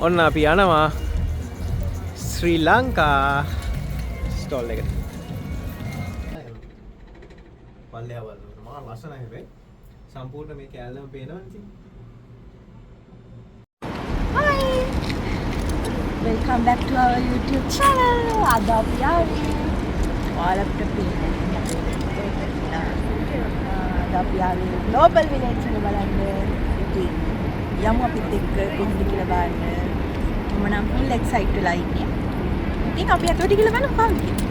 ඔන්න අපි යනවා ශ්‍රී ලංකා ස්ටෝල් එකට. පල්ලෙහාවල් මා ලස්සනයි හැබැයි සම්පූර්ණ මේ කැලේම පේනවා ඉතින්. Hi! Welcome back to our YouTube channel. Ada අපි ආවේ ඔයාලට පේන අපි ආවේ Global Village එක බලන්න. ඉතින් යමු අපිත් එක්ක කොහොමද කියලා බලන්න. මම නම් full excited වෙලා ඉන්නේ. ඉතින් අපි අතට ගිහලා බලමු කොහොමද කියලා.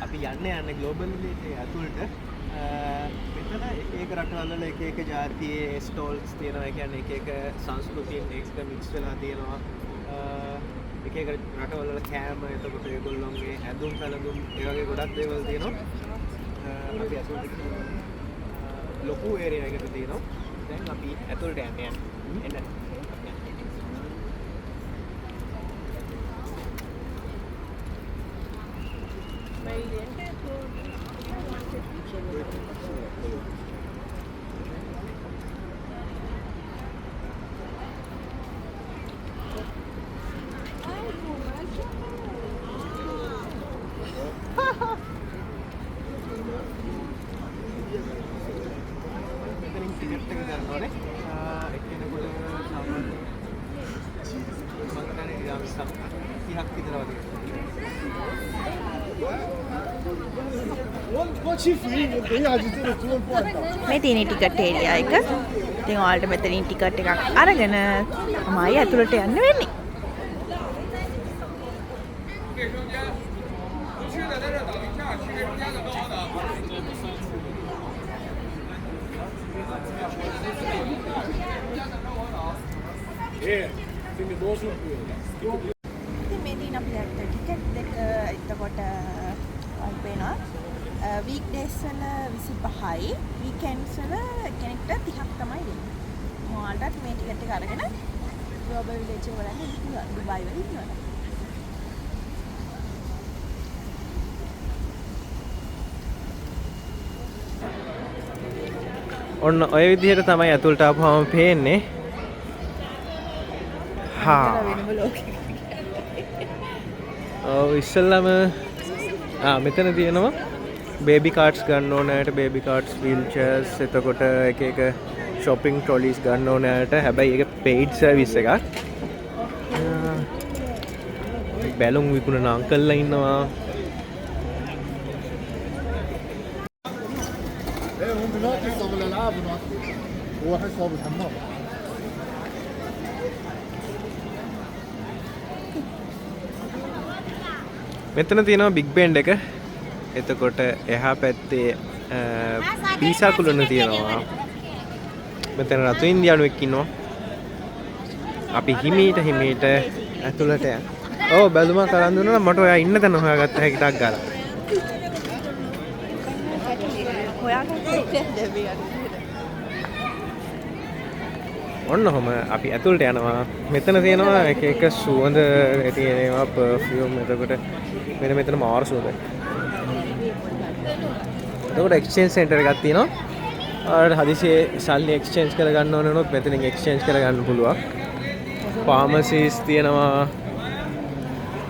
අපි යන්නේ Global Village එක ඇතුළට. මෙතන එක රටවල් වල එක ජාතියේ ස්ටෝල්ස් තියෙනවා. ඒ කියන්නේ එක සංස්කෘතියන් එක්ක මික්ස් වෙලා තියෙනවා. එක රටවල් වල කෑම, එතකොට ඒගොල්ලෝගේ ඇඳුම් පැළඳුම් ඒ වගේ ගොඩක් දේවල් තියෙනවා. අපි ඇතුළට ලොකු ඒරියා එකකට තියෙනවා. දැන් අපි ඇතුළට යන්නේ. එන්න. මේ තියෙන ටිකට් ඒරියා එක. ඉතින් ඔයාලට මෙතනින් ටිකට් එකක් අරගෙන තමයි ඇතුළට යන්න වෙන්නේ. ඉතින් මේ තියෙන අපේ ටිකට් දෙක එතකොට වෙනවා. weekdays වල 25යි weekends වල කෙනෙක්ට 30ක් තමයි දෙන්නේ. ඔයාලට මේ ටිකට් එක අරගෙන Global Village එක බලන්න පුළුවන්. දුබයි වල ඉන්නවා. ඔන්න ඔය විදිහට තමයි ඇතුළට ආපුවම පේන්නේ. ඔව් ඉස්සෙල්ලාම මෙතන තියෙනවා බේබි කාර්ඩ්ස් ගන්න ඕන අයට බේබි කාර්ඩ්ස්, වීල් චෙයර්ස්, එතකොට එක shopping trolleys ගන්න ඕන අයට. හැබැයි ඒක paid service එකක්. බැලුම් විකුණන අංකල්ලා ඉන්නවා. මෙතන තියෙනවා බිග් බෙන්ඩ් එක. එතකොට එහා පැත්තේ පීසා කුළුණ තියෙනවා. මෙතන රතු ඉන්දියානුවෙක් ඉන්නවා. අපි හිමීට ඇතුළට යන්න. ඔව් බැලුමක් අරන් දුන්නා මට ඔයා ඉන්න තැන හොයාගත්ත හැකි ටක් ගාලා. ඔන්න ඔහම අපි ඇතුළට යනවා. මෙතන තියෙනවා එක සුවඳ තියෙනවා, පර්ෆියුම්. එතකොට මෙතන මාර සුවඳයි. එතකොට එක්ස්චේන්ජ් සෙන්ටර් එකක් තියෙනවා. ඔයාලට හදිසියේ සල්ලි එක්ස්චේන්ජ් කරගන්න ඕන වුණොත් මෙතනින් එක්ස්චේන්ජ් කරගන්න පුළුවන්. ෆාමසිස් තියෙනවා.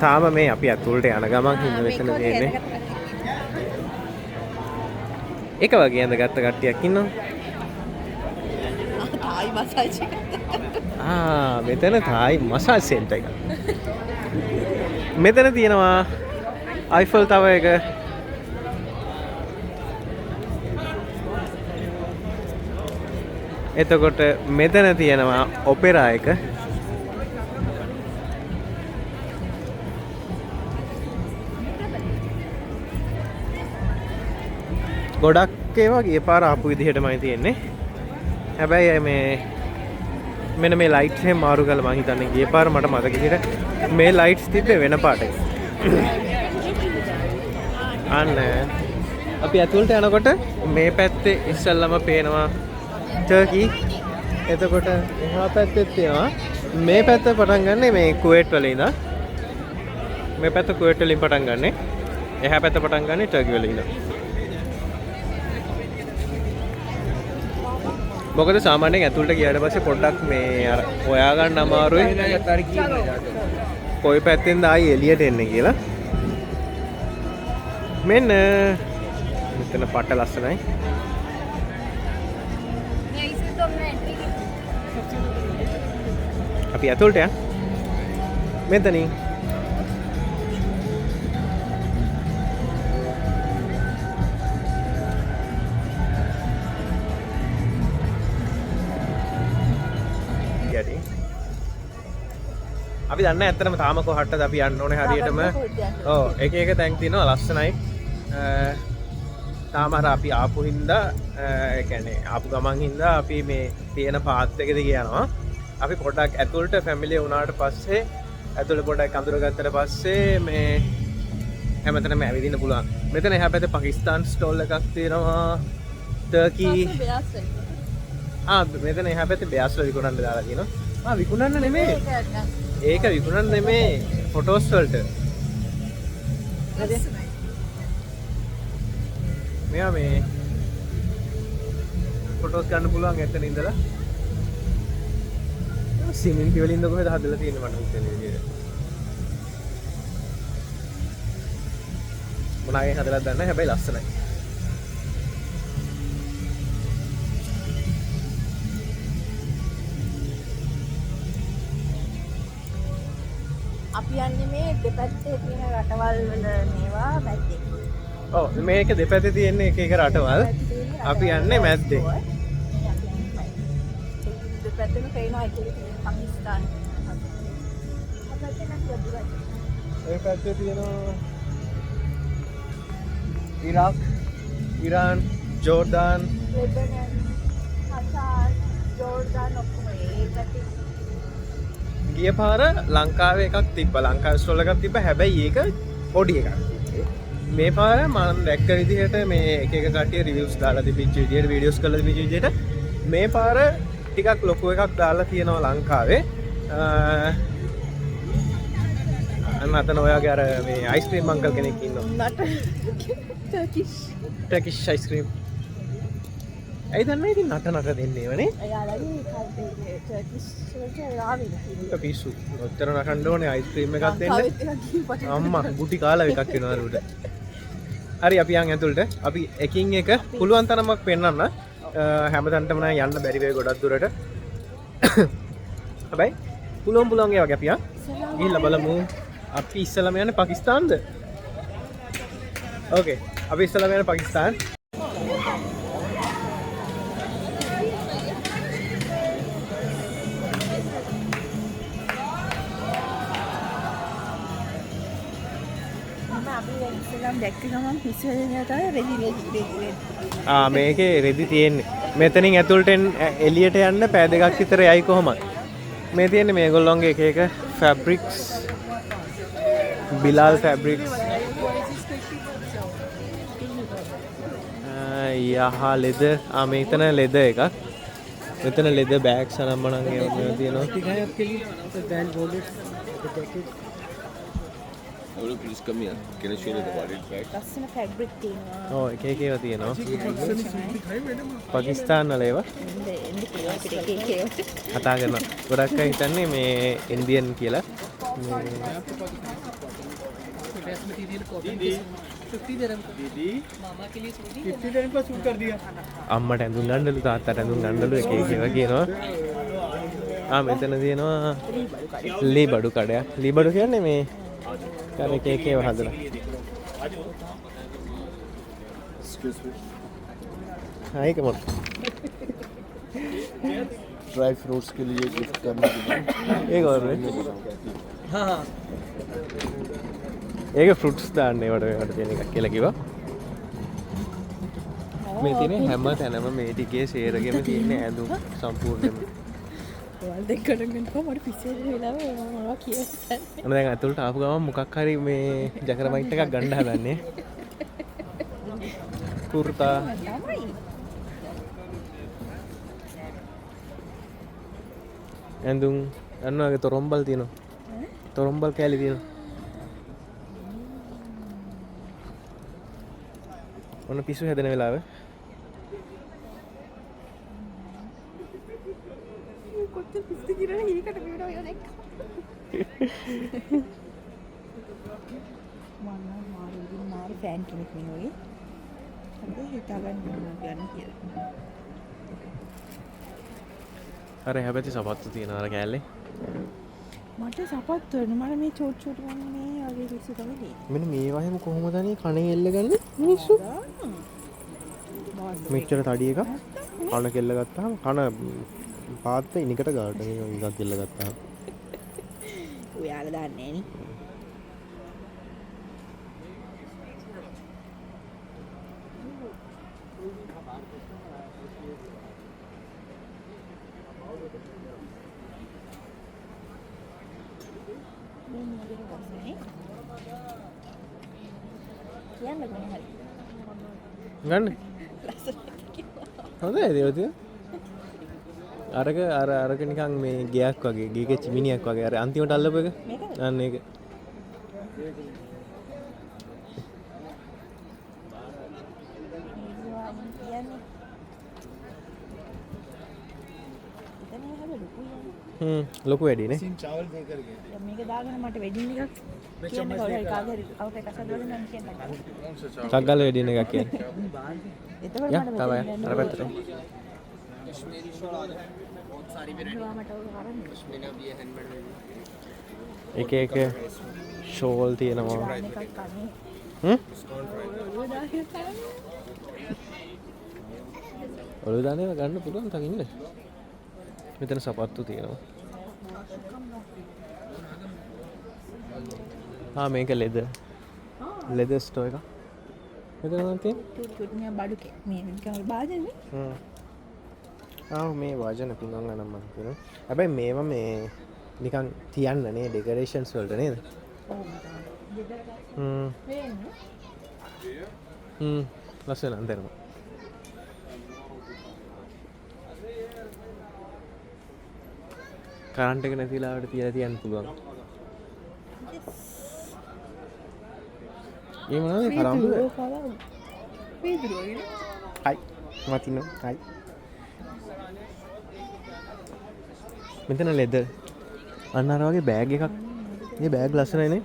තාම මේ අපි ඇතුළට යන ගමන් හින්දා මෙතන තියෙන්නේ. එක වගේ ඇඳගත්ත කට්ටියක් ඉන්නවා. තායි මසාජ් එක. මෙතන තායි මසාජ් සෙන්ටර් එක. මෙතන තියෙනවා අයිෆල් ටවර් එක. එතකොට මෙතන තියෙනවා ඔපෙරා එක. ගොඩක් ඒවා ගිය පාර ආපු විදිහටමයි තියෙන්නේ. හැබැයි මෙන්න මේ ලයිට්ස් එහෙම මාරු කරලා මම හිතන්නේ ගිය පාර මට මතක විදිහට මේ ලයිට්ස් තිබ්බේ වෙන පාටක. අන්න අපි ඇතුළට යනකොට මේ පැත්තේ ඉස්සල්ලාම පේනවා ටර්කි. එතකොට එහා පැත්තේ තියෙනවා මේ පැත්ත පටන් ගන්නෙ මේ කුවේට් වල ඉඳන්. මේ පැත්ත කුවේට් වලින් පටන් ගන්නෙ. එහා පැත්ත පටන් ගන්නෙ ටර්කි වල ඉඳන්. මොකද සාමාන්‍යයෙන් ඇතුළට ගියාට පස්සේ පොඩ්ඩක් මේ අර හොයාගන්න අමාරුයි කොයි පැත්තෙන්ද ආයි එළියට එන්නේ කියලා. මෙන්න මෙතන පට ලස්සනයි. අපි ඇතුළට යන්. මෙතනින් අපි දන්න ඇත්තටම තාම කොහටද අපි යන්න ඕනේ හරියටම. ඔව් එක එක තැන් තියෙනවා ලස්සනයි. තාම අර අපි ආපු හින්දා ඒ කියන්නේ ආපු ගමන් හින්දා අපි මේ තියෙන පාත් එකද යනවා. අපි පොඩ්ඩක් ඇතුළට ෆැමිලිය වුණාට පස්සේ ඇතුළට පොඩ්ඩක් අඳුරගත්තට පස්සේ මේ හැමතැනම ඇවිදින්න පුළුවන්. මෙතන එහා පැත්තේ පාකිස්තාන් ස්ටෝල් එකක් තියෙනවා. ටර්කි මෙතන එහා පැත්තේ බෑස්ල විකුණන්න දාලා තියෙනවා. විකුණන්න නෙමෙයි. ඒක විකුණන්න නෙමේ ෆොටෝස් වලට. මෙයා මේ ෆොටෝස් ගන්න පුළුවන් එතන ඉඳලා. සිමෙන්ති වලින් ද කොහෙද හදලා තියෙන්නේ මට හිතෙන විදියට. මොනවාගේ හදලා දන්නේ නැහැ හැබැයි ලස්සනයි. අපි යන්නේ මේ දෙපැත්තේ තියෙන රටවල් වල මේවා මැද්දේ. ඔව් මේක දෙපැත්තේ තියෙන එක එක රටවල්. අපි යන්නේ මැද්දේ. දෙපැත්තේම පේනවා ඒක පාකිස්තාන. ඒ පැත්තේ තියෙනවා ඉරාක්, ඉරාන්, ජෝර්ඩාන්, ලෙබනන්, කතාර්, ජෝර්ඩාන් ඔක්කොම ඒ පැත්තේ. ගිය පාර ලංකාවේ එකක් තිබ්බා. ලංකාවේ ස්ටෝල් එකක් තිබ්බා. හැබැයි ඒක පොඩි එකක්. මේ පාර මම දැක්ක විදිහට මේ එක එක කට්ටිය රිවිව්ස් දාලා තිබිච්ච විදිහට වීඩියෝස් කරලා තිබිච්ච විදිහට මේ පාර ටිකක් ලොකු එකක් දාලා තියෙනවා ලංකාවේ. අන්න ඔයාගේ අර මේ අයිස්ක්‍රීම් අංකල් කෙනෙක් ඉන්නවා. Turkish ice cream. ඇයි දන්නේ ඉතින් නට දෙන්නේ වනේ? එයාලගේ ටර්කිෂ් වලට ආවේ. පිස්සු. ඔච්චර නටන්න ඕනේ අයිස්ක්‍රීම් එකක් දෙන්න. අම්මා ගුටි කාලා එකක් වෙනවා උඩ. හරි අපි යන් ඇතුළට. අපි එකින් එක පුළුවන් තරමක් පෙන්නන්න. හැමතැනටම නෑ යන්න බැරි වෙයි ගොඩක් දුරට. හැබැයි පුළුවන් ඒ වගේ අපි ගිහිල්ලා බලමු. අපි ඉස්සලම යන්නේ පාකිස්තාන්ද? ඕකේ. අපි ඉස්සලම යන්නේ පාකිස්තාන්. මේකේ රෙදි තියෙන්නේ. මෙතනින් ඇතුළට එළියට යන්න පෑ දෙකක් විතර යයි කොහොමද? මේ තියෙන්නේ මේගොල්ලොන්ගේ එක එක ෆැබ්‍රික්ස්. බිලාල් ෆැබ්‍රික්ස්. යහ ලෙදර්. මෙතන ලෙදර් එකක්. මෙතන ලෙදර් බෑග්ස් අනම්මනම් ඒවා තියෙනවා. Hello, please come here. Can I show you the body bag? ලස්සන ෆැබ්‍රික් තියෙනවා. ඔව් එක එක ඒවා තියෙනවා. පාකිස්තාන් වල ඒවා කතා කරනවා. ගොඩක් අය හිතන්නේ මේ ඉන්දියන් කියලා. අම්මට ඇඳුම් ගන්නලු තාත්තට ඇඳුම් ගන්නලු එක එක ඒවා කියනවා. මෙතන තියෙනවා ලී බඩු කඩයක්. ලී බඩු කියන්නේ මේ කර එක එක ඒවා හදලා. हाँ एक मोट ड्राई फ्रूट्स के लिए गिफ्ट करने के लिए एक और हाँ ඒක ෆෘට්ස් දාන්නේ වට තියෙන එකක් කියලා කිව්වා. මේ තියෙන හැම තැනම මේ ටිකේ සේරගෙම තියෙන ඇඳුම් සම්පූර්ණයෙන්ම. ඔයාලා දෙකට ගන්නකො මට පිස්සෙ වෙලාව මොනවා කියන්නේ. අන්න දැන් අතලට ආපු ගමන් මොකක් හරි මේ ජැකරමයිට් එකක් ගන්න හදන්නේ. කුර්තා ඇඳුම් අන්න වගේ තොරම්බල් තියෙනවා. තොරම්බල් කෑලි තියෙනවා. ඔන්න පිස්සු හැදෙන වෙලාව. මාරු ෆෑන් කෙනෙක් මේ වගේ. හරි හිතාගන්න ගන්න කියලා. අර හැබැයි සපත්තු තියෙන අර කෑල්ලේ. මට සපත්තු වෙන මට මේ චෝට් චෝට් වන්නේ වගේ පිස්සු තමයි. මෙන්න මේ වගේම කොහොමද අනේ කණේ එල්ලගන්නේ මිනිස්සු? මෙච්චර තඩි එක කන කෙල්ල ගත්තාම කන පාත් ඉනිකට ගාට එකක් කෙල්ල ගත්තාම. ඔයාලා දන්නේ නේ. ගන්න හොඳයි දේවතිය අරක අරක නිකන් මේ ගයක් වගේ ගීක චිමිනියක් වගේ අර අන්තිමට අල්ලපු එක අන්න ඒක ලොකු වැඩිනේ මේක දාගෙන මට වෙඩින් එකක් කියන්න කවුරු හරි කාගේ හරි කවුරු එකක් අසද්දවල නම් කියන්න. කග්ගල වෙඩින් එකක් කියන්නේ එතකොට යා මට තමයි අර පැත්තට එක එක ෂෝල් තියෙනවා ඔලු දානේ ගන්න පුළුවන් තරම් ඉන්න මෙතන සපත්තු තියෙනවා මේක ලෙදර් ස්ටෝ එක මෙතන නම් තියෙන්නේ චුට් මේ බඩුකේ මේ නිකන් වාදනේ මේ වාජන පින්නම් ගන්න මම කියනවා හැබැයි මේවා මේ නිකන් තියන්න නේ ඩෙකරේෂන්ස් වලට නේද ලස්සන අන්දරම කරන්ට් එක නැතිලාවට තියලා තියන්න පුළුවන් ඒ මොනවද කරාම්බු පීදුරු වගේ හයි මතිනෝ හයි මෙතන ලෙදර් අන්න අර වගේ බෑග් එකක් මේ බෑග් ලස්සනයි නේ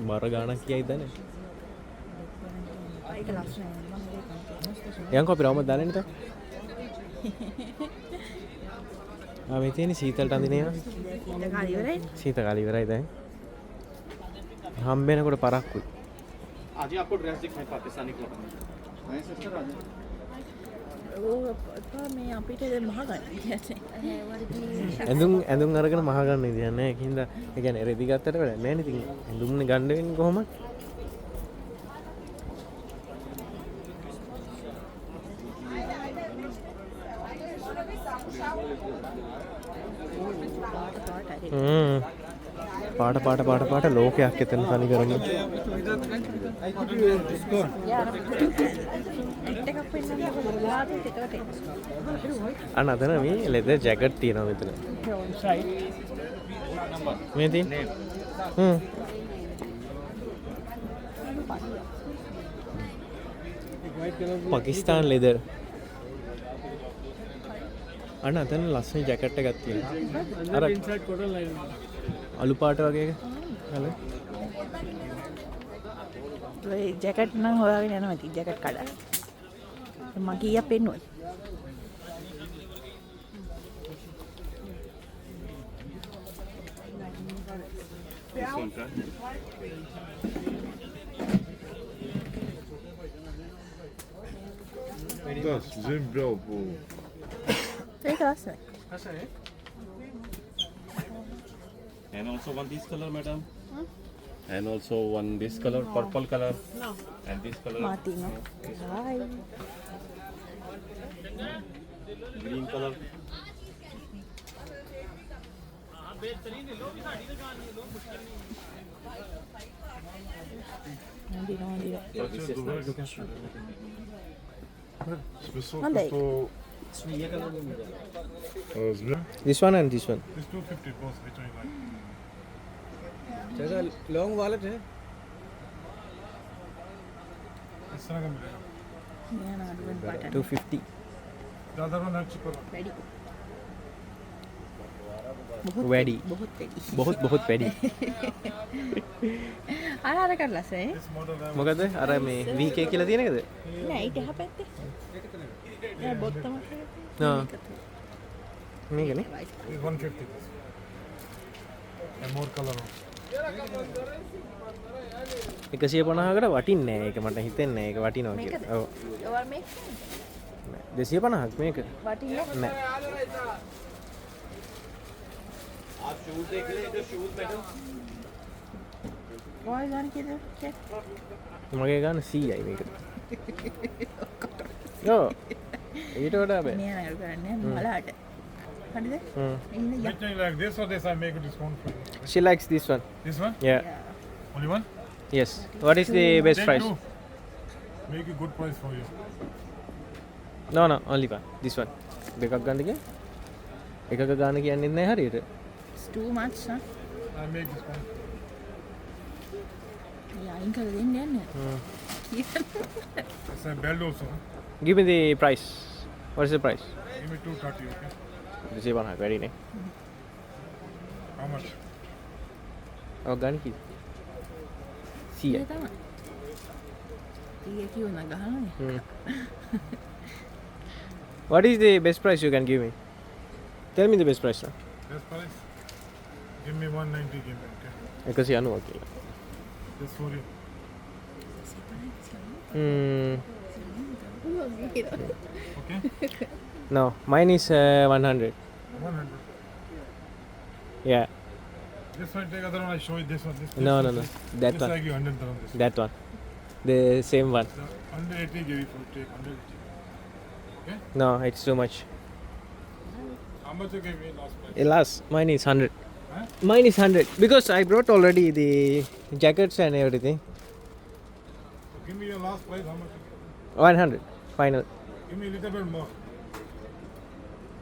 බර ගානක් කියයි දන්නේ ඒක ලස්සනයි යන්කෝ අපි රවුමක් දාලා ඉන්නත මේ තියෙන්නේ සීතලට අඳිනවා සීත කාලේ ඉවරයි දැන් හම්බෙනකොට පරක්කුයි आज आपको ड्रेस दिखाएं पाकिस्तानी कॉटन में नहीं सिस्टर आज මේ අපිට මහ ගන්න ඇඳුම් අරගෙන මහ ගන්න ඉතින් නෑ ඒකින්ද ඒ කියන්නේ රෙදි ගත්තට වැඩක් නෑ නේ ඉතින් ඇඳුම්නේ ගන්න වෙන්නේ කොහොමද පාට ලෝකයක් එතන තනි කරන්නේ අන්න අතන මේ ලෙදර් ජැකට් තියෙනවා මෙතන මේ තියෙන්නේ පාකිස්තාන් ලෙදර් අන්න අතන ලස්සන ජැකට් එකක් තියෙනවා අර ඉන්සයිඩ් කොටන් ලයින් අලු පාට වගේ එක හලෝ ඔය ජැකට් නම් හොයාගෙන යනවා ඉතින් ජැකට් කඩා මම කීයක් පෙන්නුවද Das sind bravo. ඒක ලස්සනයි and also one this color madam And also one this color, purple color. and this color මාතිනෝ හායි green color Monday. this one and this one It's 250 both. Which one you like? long wallet है इस तरह का मिलेगा. මෙයාන අඩුවෙන් පාට 250 The other one है cheaper. වැඩි වැඩි බොහොත් වැඩි බොහොත් වැඩි අර කරලසේ This model है. මොකද අර මේ VK කියලා තියෙන එකද නෑ ඊට එහා පැත්තේ නෑ බොත්තම ආ මේකනේ This 150. And more color. 150කට වටින්නේ නැහැ ඒක මට හිතෙන්නේ නැහැ ඒක වටිනවා කියලා. ඔව්. ඔයාලා මේක 250ක් මේක. වටින්නේ නෑ. आप शूज देख ले जो शूज मैडम ඔයාලා ගන්න කීයද චෙක් මගේ ගන්න 100යි මේක. ඔව්. ඊට වඩා බෑ. මෙයාන අර කරන්නේ මලාට හරිද හ්ම්. ඉන්න Which one you like, this or this? I make a discount for you. She likes this one. This one? Yeah. Only one? Yes. What is the best Take price? two. Make a good price for you. No, only one. This one. දෙකක් ගන්න කිය. එකක ගන්න කියන්නේ නැහැ හරියට. it's too much huh I make discount. අයින් කරලා දෙන්න යන්න It's a belt also. Huh? Give me the price. What is the price? Give me 230, okay? 250ක් වැඩි නේ. How much? ඔව් ගන්න කි. 100යි. ඒක තමයි ඊයේ කිව්වම ගහනනේ Hmm. What is the best price you can give me? Tell me the best price now. Best price? Give me 190, give me, okay? 190 කියලා. This for you. Okay? No, mine is 100. 100. Yeah. This one, take other one, I show you this one. This No. this, That this one. I give 100 dirham, this. That one. The same one. The 180 give you for take 180. Okay? No, it's too much. How much you gave me last price? Last, mine is 100. Huh? Mine is 100 because I brought already the jackets and everything. So give me your last price, how much? 100 final. Give me a little bit more.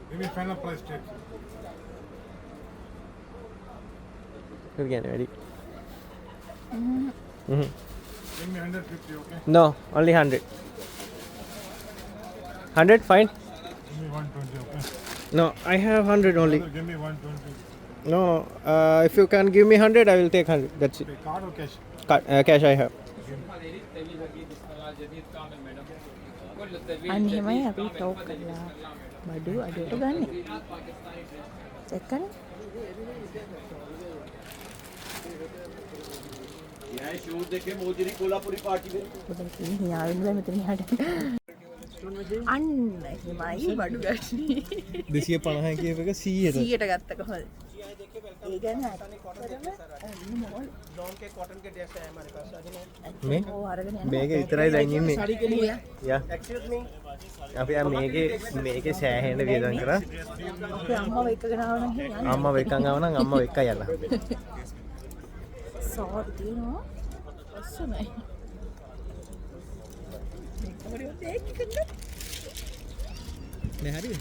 Give me final price check. Again, ready? Give me 150, okay? No, only 100. 100 fine. Give me 120, okay? No, I have 100 only. Give me 120. No, if you can give me 100, I will take 100. That's it. Pay card or cash? Cash I have. අන්න එහෙමයි අපි talk කරලා බඩු අඩුවට ගන්න එක්කනේ यहाँ shoes देखे mojari Kolhapuri party में ඔතන තියෙන හියාවෙන්න බෑ මෙතන එහාට අන්න එහෙමයි බඩු ගන්නේ 250 කියව එක 100ට. 100ට ගත්ත කොහොමද ඒ ගැන लॉन के कॉटन के ड्रेस है हमारे पास मैं ඕ අරගෙන යන්න මේක විතරයි දැන් ඉන්නේ. හරියන්නේ යා. Excuse me. අපි මේකේ සෑහෙන වියදම් කරා. අපේ අම්මව එක්කගෙන ආව නම් යන්න අම්මා වෙකන් ආව නම් අම්මා වෙක්ක යන්න. සෝරි තියෙනවා ලස්සනයි මේක හරියට ඒක කරන්න නේ හරිද?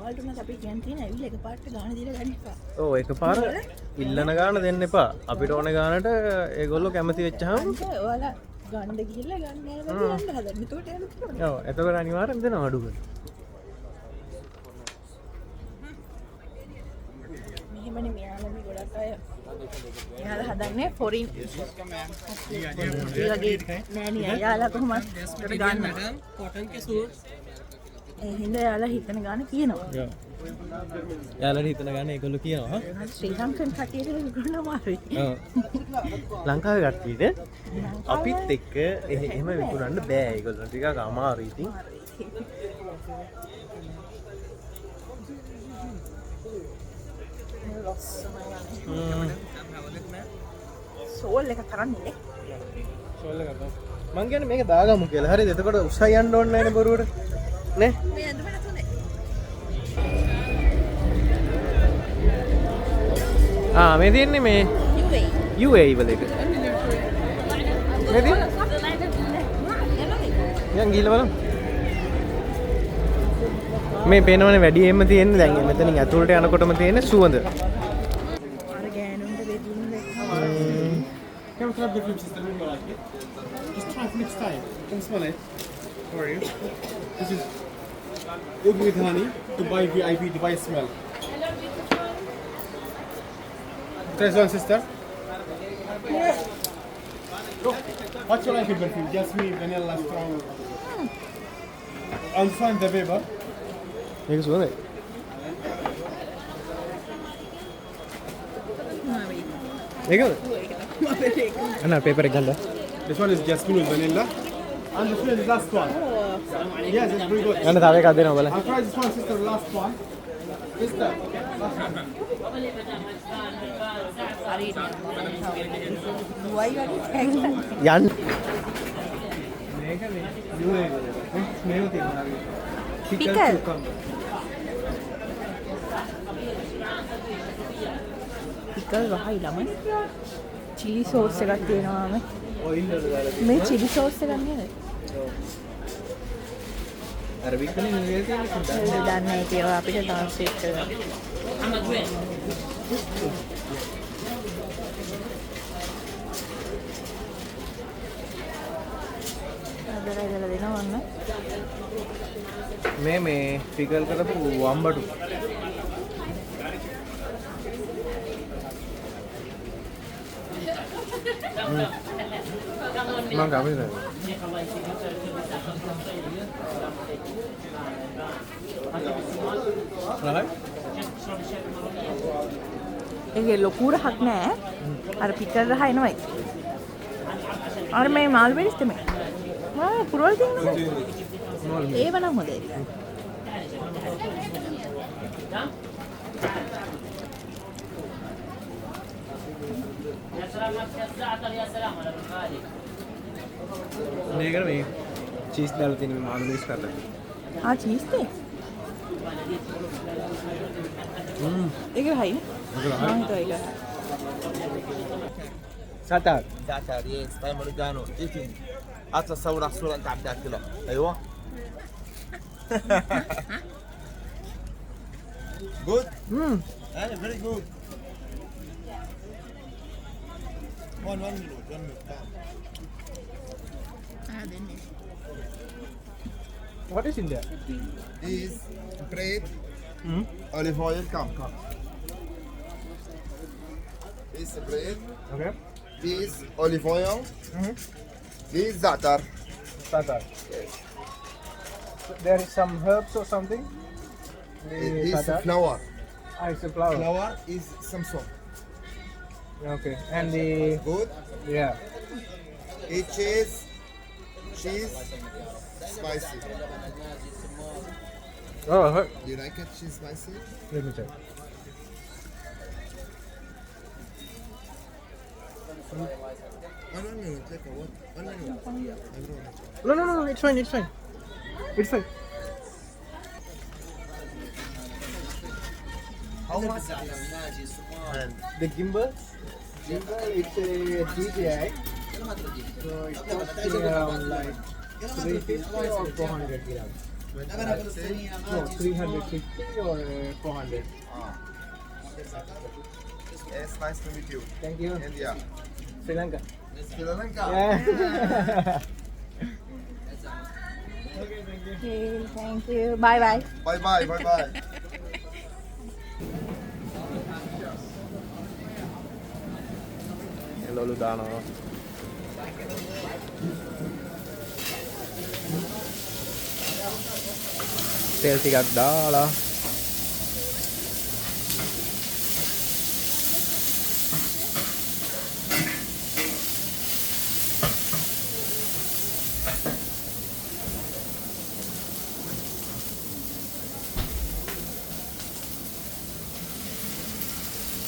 ඔයාලට උනත් අපි කියන් තියෙන ඇවිල්ලා එකපාරට ගාන දීලා ගන්න එපා. ඔව් එකපාර ඉල්ලන ගාන දෙන්න එපා. අපිට ඕන ගානට ඒගොල්ලෝ කැමති වෙච්චාම ඔයාලා ගන්න ගිහිල්ලා ගන්න යනවා යන්න හදන්න. එතකොට යන්න පුළුවන්. ඔව් එතකොට අනිවාර්යෙන් දෙනවා අඩු කරලා. මෙහෙමනේ මෙයාලා මේ ගොඩක් අය මෙයාලා හදන්නේ ෆොරින් ඒ වගේ නෑ නේ එයාලා කොහොමද ඒකට ගන්න कॉटन के सूट ඒ හින්දා එයාලා හිතන ගාන කියනවා. යාළුවා හිතන ගාන ඒගොල්ලෝ කියනවා. ශ්‍රී ලංකන් කටියට විකුණන අමාරුයි. ඔව්. ලංකාවේ කට්ටියට අපිත් එක්ක එහෙම විකුණන්න බෑ. ඒගොල්ලෝ ටිකක් අමාරුයි ඉතින්. සෝල් එක කරන්නේ මං කියන්නේ මේක දාගමු කියලා. හරිද? එතකොට උස්සයි යන්න ඕනේ නැහැ නේ බොරුවට. නේ? මේ ඇඳුමට හොඳයි. මේ තියෙන්නේ මේ UAE වල එක. මේ තියෙන්නේ? යන් ගිහලා බලමු. මේ පේනවනේ වැඩියෙන්ම තියෙන්නේ දැන් මෙතනින් ඇතුළට යනකොටම තියෙන සුවඳ. try perfume sister, maybe you like it. Just try it next time. Can smell it. How are you? This is oud with honey, Dubai VIP, Dubai smell. Try this one, sister. Look, what's your like perfume? Jasmine, vanilla, strong. And find the paper. මේක සුවඳයි. ඒකද? අන්න paper එක ගන්න. This one is jasmine with vanilla. And this one is the last one. Yes, it's pretty good. ගන්න තව එකක් දෙනවා බලන්න. I'll try this one, sister, last one. Sister. යන්න. මේක මේ යුනේ මේව තියෙනවා. Pickle. පිකල් වහයි ළමයි. චිලි සෝස් එකක් තියෙනවා මේ. ඔයිල් වල දාලා මේ චිලි සෝස් එකක් නේද? අර වික්කනේ නෙවෙයි තියෙන්නේ. දන්නේ නැහැ කියලා අපිට ට්‍රාන්ස්ලේට් කරගන්න. අදලා ඉදලා දෙනවා වන්න. මේ පිකල් කරපු වම්බටු. මම ගමේ නෑ. ඒකේ ලොකු රහක් නෑ. අර පිකල් රහ එනවයි. අර මේ මාල්බෙරිස් තමයි. පුරවල් තියෙනවා. ඒව නම් හොඳයි. මේකට මේ චීස් දාලා තියෙන මේ මාළු මිස් කරලා. චීස් නේ. ඒක හයි. සතර. زعتر يس طيب اوريجانو ايتين اطلع صور صوره انت عم تاكلها ايوه good very good one minute What is in there? is bread olive oil come this bread Okay. this olive oil this za'atar Satan. There is some herbs or something? this Satan? flour It's a flower. flour is some salt Okay. And the good yeah. it cheese spicy Oh, do you like it cheese spicy let me check. one minute like what one minute No, it's fine, it's fine. It's fine. how much The gimbal? Gimbal, it's a DJI. So it's costing around like 350 or 400 grams. No, 350 or 400. Yes, nice to meet you. Thank you. India. Sri Lanka. Sri Lanka. Yeah. Okay, thank you. Bye bye. Bye bye, bye bye. එළවලු දානවා. තෙල් ටිකක් දාලා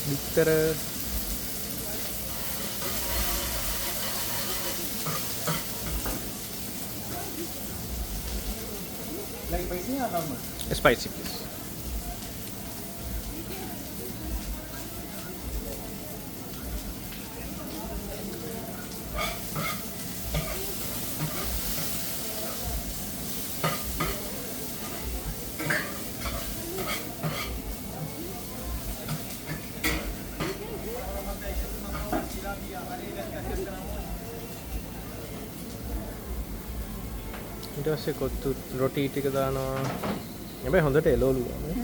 බිත්තර spicy please. ඊට පස්සේ කොත්තු රොටි ටික දානවා. හැබැයි හොඳට එළවලුවා නේ.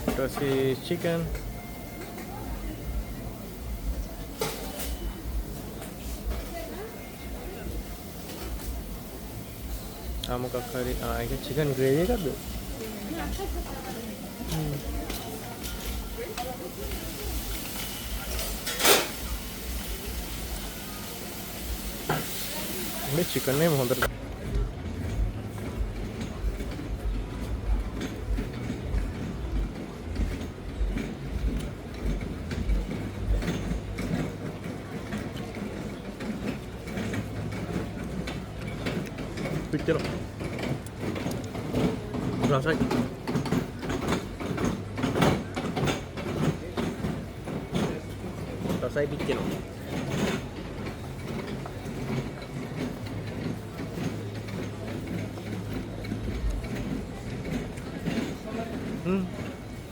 ඊට පස්සේ chicken. මොකක් හරි ඒක chicken gravy එකක්ද? මේ chicken එක හොඳට පිටර රසයි පිටර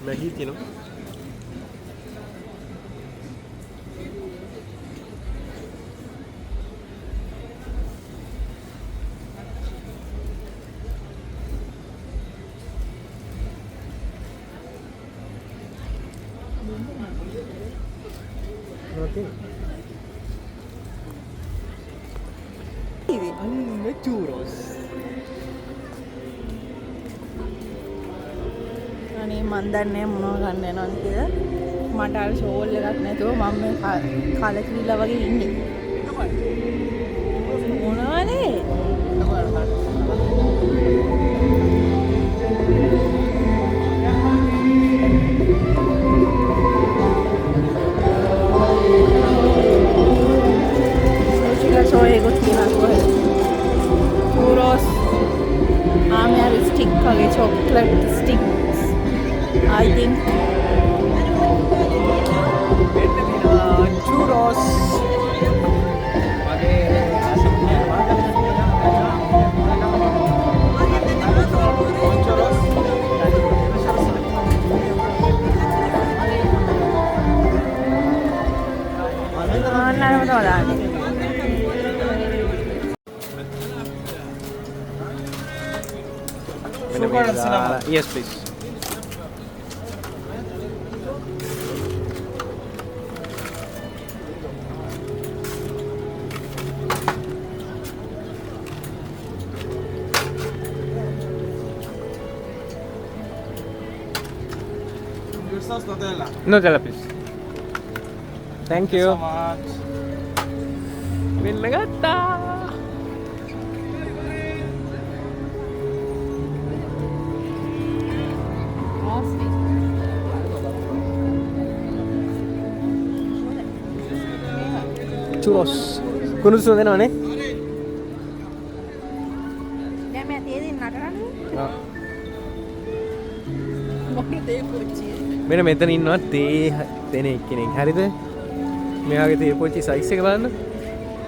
मैगी थी ना churros. අනේ මන් දන්නේ මොනව ගන්න යනවද කියලා. මට අර ෂෝල් එකක් නැතුව මම මේ කලකිරිලා වගේ ඉන්නේ. මොනවනේ? soy gottina churros आमेर स्टिक वगे chocolate sticks I think churros Yes, please. Your sauce Nutella. Nutella, please. Thank you. So much. Millagatta. Churros. Kuno sudah mana? දැන් මම තේ දෙන්න නටරන්නේ Ah. මොකද තේ පොච්චි මෙන්න මෙතන ඉන්නවා තේ දෙන එක්කෙනෙක්. හරිද? මෙයාගේ තේ පොච්චි සයිස් එක බලන්න.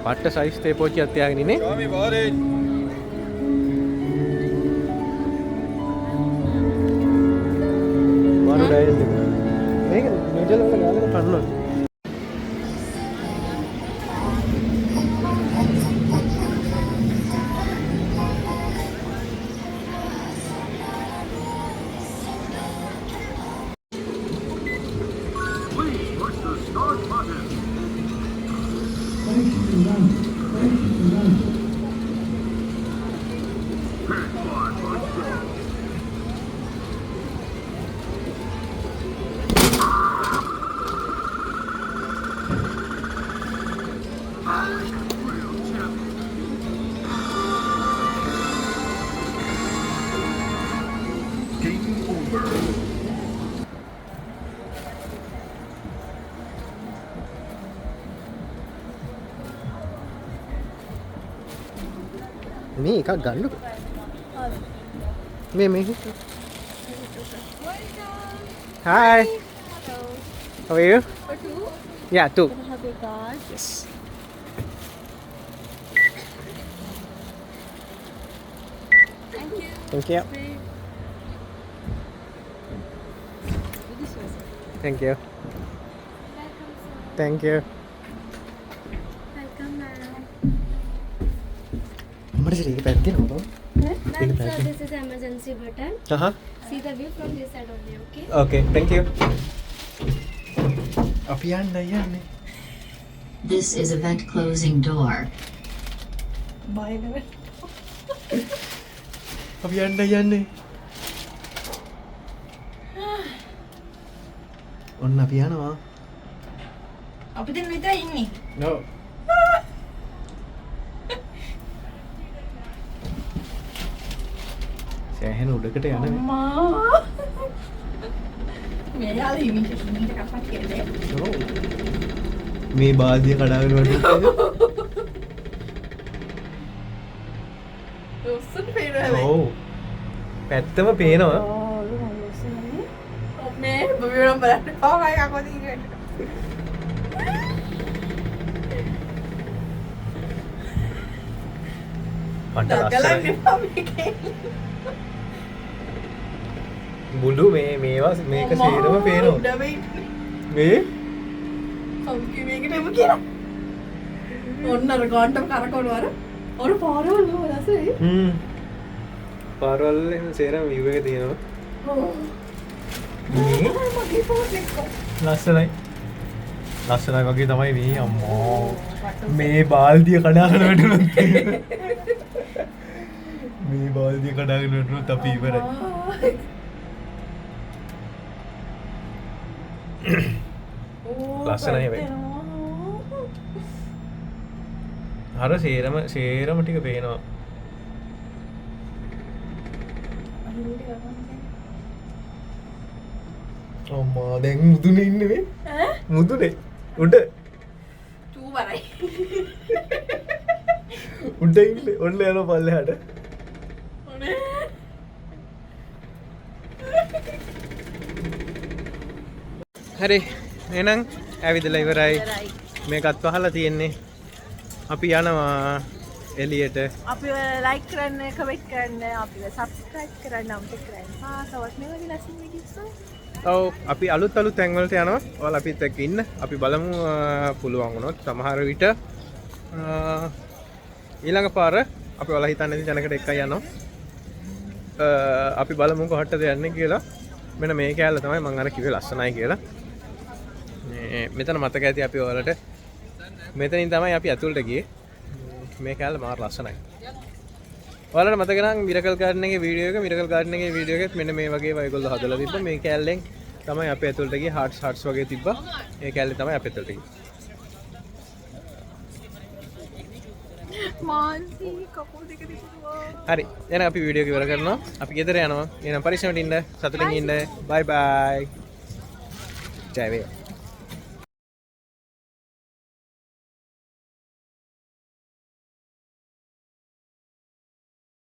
පට්ට සයිස් තේ පොච්චියක් තියාගෙන ඉන්නේ. Show me about it. මාරු ඩයල් එක. මේක නිඩල් වල ගාලා කන්නවා. මේ එකක් ගන්නකො. මේ Hi. How are you? For two? Yeah, two. Can I have your card? Yes. Thank you. Thank you. Thank you. Thank you. Welcome, ma'am. What is it? Ek pen ke no? Ma'am, sir, this is emergency button. See the view from this side only, okay? Okay, thank you. අපි යන්නේ. This is a vent closing door. අපි යන්නේ. ඔන්න අපි යනවා. අපි දෙන්න විතර ඉන්නේ. No. සෑහෙන උඩකට යන අම්මා. මෙයාලා ඉමිටේෂන් එකක් පස්සේ මේ බාල්දිය කඩාගෙන වැටුණා. ඔස්සට පේනවා. ඔව්. පැත්තම පේනවා. මේ බබිරම් බලන්න පාවයි අකෝද ඉන්නේ. මට ලස්සනයි. බුදු මේවා මේක සේරම පේනවා. මේ සෞඛ්‍ය මේකට එමු කියලා. ඔන්න අර ගාන්ටම කරකවනවා අර. ඔර පාරවල් වලසෙයි. පාරවල් එහෙම සේරම view එක තියෙනවා. මගේ ෆෝන් එක. ලස්සනයි. ලස්සනයි වගේ තමයි මේ අම්මෝ. මේ බාල්දිය කඩාගෙන වැටුණොත්. මේ බාල්දිය කඩාගෙන වැටුණොත් අපි ඉවරයි. ලස්සනයි වෙයි. අර සේරම ටික පේනවා. අම්මා දැන් මුදුනේ ඉන්නේ මේ. මුදුනේ උඩ. චූවරයි. උඩ ඉන්නේ. ඔන්න යනවා පල්ලෙහාට. හරි එහෙනම් ඇවිදලා ඉවරයි. මේකත් වහලා තියෙන්නේ. අපි යනවා එළියට. අපිව ලයික් කරන්න, කමෙන්ට් කරන්න, අපිව සබ්ස්ක්‍රයිබ් කරන්න, අමතක කරන්න. තවත් මේ වගේ ලස්සන වීඩියෝස් ඔව් අපි අලුත් තැන් වලට යනවා. ඔයාලා අපිත් එක්ක ඉන්න. අපි බලමු පුළුවන් වුණොත් සමහර විට ඊළඟ පාර අපි ඔයාලා හිතන්නේ නැති තැනකට එකයි යනවා. අපි බලමු කොහටද යන්නේ කියලා. මෙන්න මේ කෑල්ල තමයි මම අර කිව්වේ ලස්සනයි කියලා. මෙතන මතක ඇති අපි ඔයාලට මෙතනින් තමයි අපි ඇතුළට ගියේ. මේ කෑල්ල මාර ලස්සනයි. ඔයාලට මතක නම් මිරකල් ගාඩන් එකේ වීඩියෝ එකෙත් මෙන්න මේ වගේ වයිගොල්ලෝ හදලා තිබ්බා. මේ කෑල්ලෙන් තමයි අපි ඇතුළට ගියේ. හાર્ට්ස් වගේ තිබ්බා. ඒ කෑල්ලේ තමයි අපි ඇතුළට ගියේ. මාන්සි කපුල් දෙක දිනුවා. හරි. එහෙනම් අපි වීඩියෝ එක ඉවර කරනවා. අපි ගෙදර යනවා. එහෙනම් පරිස්සමට ඉන්න. සතුටින් ඉන්න. බයි බයි. ජය වේවා.